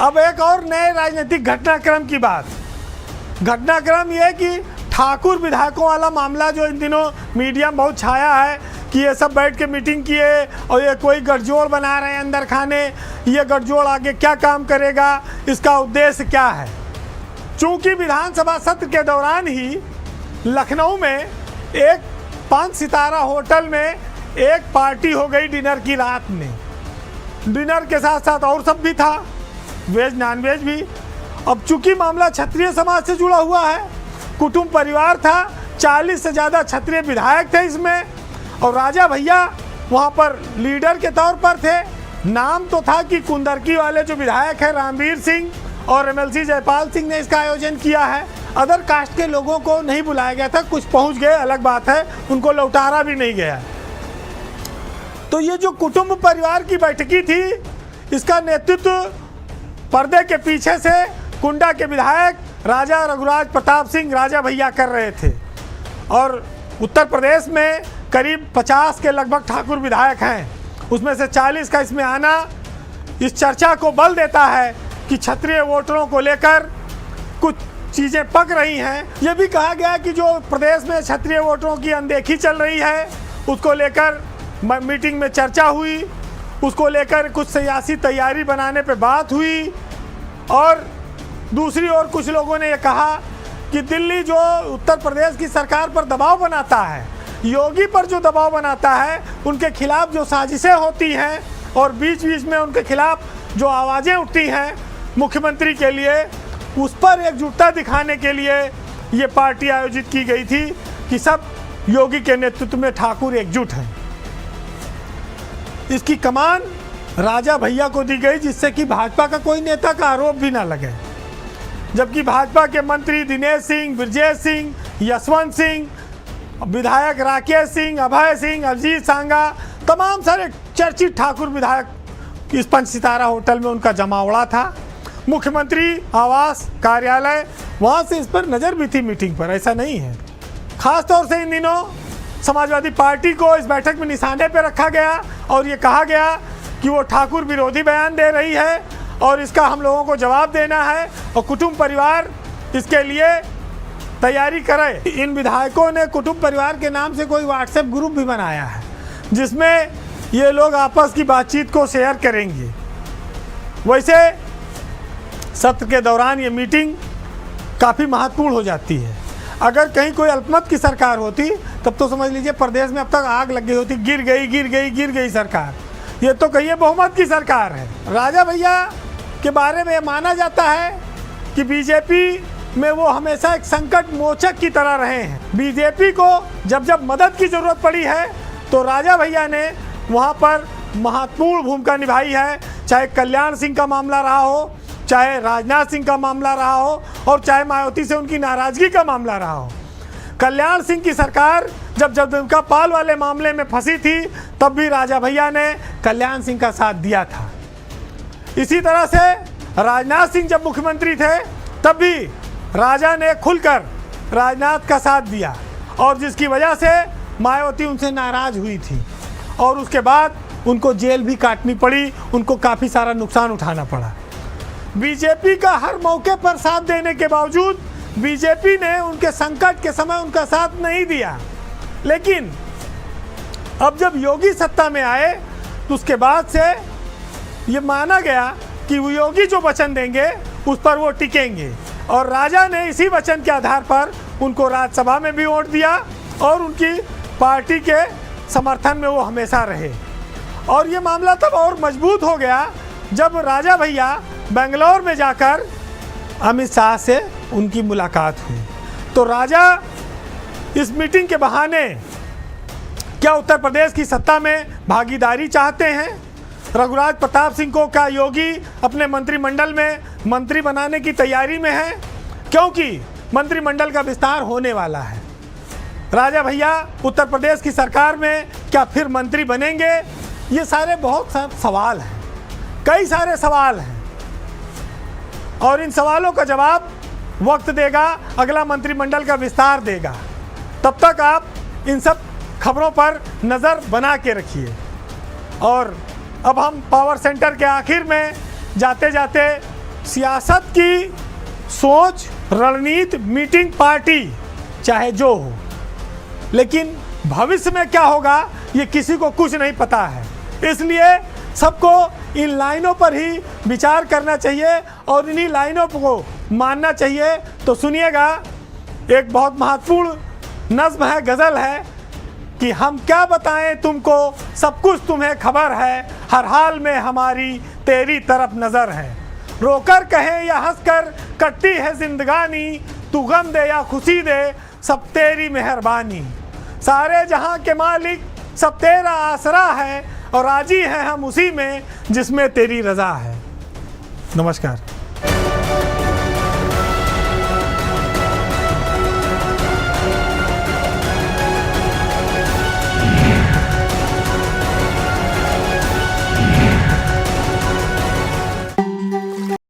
अब एक और नए राजनीतिक घटनाक्रम की बात। घटनाक्रम ये कि ठाकुर विधायकों वाला मामला जो इन दिनों मीडिया में बहुत छाया है कि ये सब बैठ के मीटिंग किए और ये कोई गठजोड़ बना रहे हैं अंदर खाने, ये गठजोड़ आगे क्या काम करेगा, इसका उद्देश्य क्या है। चूंकि विधानसभा सत्र के दौरान ही लखनऊ में एक 5 सितारा होटल में एक पार्टी हो गई डिनर की रात में। डिनर के साथ साथ और सब भी था, वेज नॉन वेज भी। अब चूंकि मामला क्षत्रिय समाज से जुड़ा हुआ है, कुटुंब परिवार था, 40 से ज़्यादा क्षत्रिय विधायक थे इसमें, और राजा भैया वहाँ पर लीडर के तौर पर थे। नाम तो था कि कुंदरकी वाले जो विधायक हैं रामवीर सिंह और एमएलसी जयपाल सिंह ने इसका आयोजन किया है। अदर कास्ट के लोगों को नहीं बुलाया गया था, कुछ पहुँच गए अलग बात है, उनको लौटारा भी नहीं गया। तो ये जो कुटुंब परिवार की बैठकी थी, इसका नेतृत्व पर्दे के पीछे से कुंडा के विधायक राजा रघुराज प्रताप सिंह राजा भैया कर रहे थे। और उत्तर प्रदेश में करीब 50 के लगभग ठाकुर विधायक हैं, उसमें से 40 का इसमें आना इस चर्चा को बल देता है कि क्षत्रिय वोटरों को लेकर कुछ चीज़ें पक रही हैं। ये भी कहा गया कि जो प्रदेश में क्षत्रिय वोटरों की अनदेखी चल रही है, उसको लेकर मीटिंग में चर्चा हुई, उसको लेकर कुछ सियासी तैयारी बनाने पे बात हुई। और दूसरी ओर कुछ लोगों ने ये कहा कि दिल्ली जो उत्तर प्रदेश की सरकार पर दबाव बनाता है, योगी पर जो दबाव बनाता है, उनके खिलाफ जो साजिशें होती हैं और बीच बीच में उनके खिलाफ जो आवाज़ें उठती हैं मुख्यमंत्री के लिए, उस पर एकजुटता दिखाने के लिए ये पार्टी आयोजित की गई थी कि सब योगी के नेतृत्व में ठाकुर एकजुट हैं। इसकी कमान राजा भैया को दी गई, जिससे कि भाजपा का कोई नेता का आरोप भी ना लगे। जबकि भाजपा के मंत्री दिनेश सिंह, ब्रजेश सिंह, यशवंत सिंह, विधायक राकेश सिंह, अभय सिंह, अजीत सांगा, तमाम सारे चर्चित ठाकुर विधायक इस 5 सितारा होटल में उनका जमावड़ा था। मुख्यमंत्री आवास कार्यालय, वहाँ से इस पर नज़र भी थी मीटिंग पर, ऐसा नहीं है। खास तौर से इन दिनों समाजवादी पार्टी को इस बैठक में निशाने पर रखा गया और ये कहा गया कि वो ठाकुर विरोधी बयान दे रही है और इसका हम लोगों को जवाब देना है और कुटुंब परिवार इसके लिए तैयारी करे। इन विधायकों ने कुटुंब परिवार के नाम से कोई व्हाट्सएप ग्रुप भी बनाया है, जिसमें ये लोग आपस की बातचीत को शेयर करेंगे। वैसे सत्र के दौरान ये मीटिंग काफ़ी महत्वपूर्ण हो जाती है। अगर कहीं कोई अल्पमत की सरकार होती तब तो समझ लीजिए प्रदेश में अब तक आग लग गई होती, गिर गई सरकार। ये तो कहिए बहुमत की सरकार है। राजा भैया के बारे में माना जाता है कि बीजेपी में वो हमेशा एक संकट मोचक की तरह रहे हैं। बीजेपी को जब जब मदद की ज़रूरत पड़ी है तो राजा भैया ने वहाँ पर महत्वपूर्ण भूमिका निभाई है। चाहे कल्याण सिंह का मामला रहा हो, चाहे राजनाथ सिंह का मामला रहा हो, और चाहे मायावती से उनकी नाराज़गी का मामला रहा हो। कल्याण सिंह की सरकार जब जगदम्बिका पाल वाले मामले में फंसी थी, तब भी राजा भैया ने कल्याण सिंह का साथ दिया था। इसी तरह से राजनाथ सिंह जब मुख्यमंत्री थे, तब भी राजा ने खुलकर राजनाथ का साथ दिया, और जिसकी वजह से मायावती उनसे नाराज़ हुई थी और उसके बाद उनको जेल भी काटनी पड़ी, उनको काफ़ी सारा नुकसान उठाना पड़ा। बीजेपी का हर मौके पर साथ देने के बावजूद बीजेपी ने उनके संकट के समय उनका साथ नहीं दिया। लेकिन अब जब योगी सत्ता में आए तो उसके बाद से ये माना गया कि वो योगी जो वचन देंगे उस पर वो टिकेंगे, और राजा ने इसी वचन के आधार पर उनको राज्यसभा में भी वोट दिया और उनकी पार्टी के समर्थन में वो हमेशा रहे। और ये मामला तब और मजबूत हो गया जब राजा भैया बेंगलोर में जाकर अमित शाह से उनकी मुलाकात हुई। तो राजा इस मीटिंग के बहाने क्या उत्तर प्रदेश की सत्ता में भागीदारी चाहते हैं? रघुराज प्रताप सिंह को क्या योगी अपने मंत्रिमंडल में मंत्री बनाने की तैयारी में है? क्योंकि मंत्रिमंडल का विस्तार होने वाला है। राजा भैया उत्तर प्रदेश की सरकार में क्या फिर मंत्री बनेंगे? ये सारे बहुत सवाल हैं, कई सारे सवाल हैं, और इन सवालों का जवाब वक्त देगा, अगला मंत्रिमंडल का विस्तार देगा। तब तक आप इन सब खबरों पर नज़र बना के रखिए। और अब हम पावर सेंटर के आखिर में जाते जाते सियासत की सोच, रणनीति, मीटिंग, पार्टी चाहे जो हो, लेकिन भविष्य में क्या होगा ये किसी को कुछ नहीं पता है। इसलिए सबको इन लाइनों पर ही विचार करना चाहिए और इन्हीं लाइनों को मानना चाहिए। तो सुनिएगा, एक बहुत महत्वपूर्ण नज़्म है, गज़ल है कि हम क्या बताएं तुमको, सब कुछ तुम्हें खबर है, हर हाल में हमारी तेरी तरफ नज़र है। रोकर कहे या हंसकर कटती है जिंदगानी, तू गम दे या खुशी दे सब तेरी मेहरबानी। सारे जहां के मालिक सब तेरा आसरा है, और राजी हैं हम उसी में जिसमें तेरी रज़ा है। नमस्कार।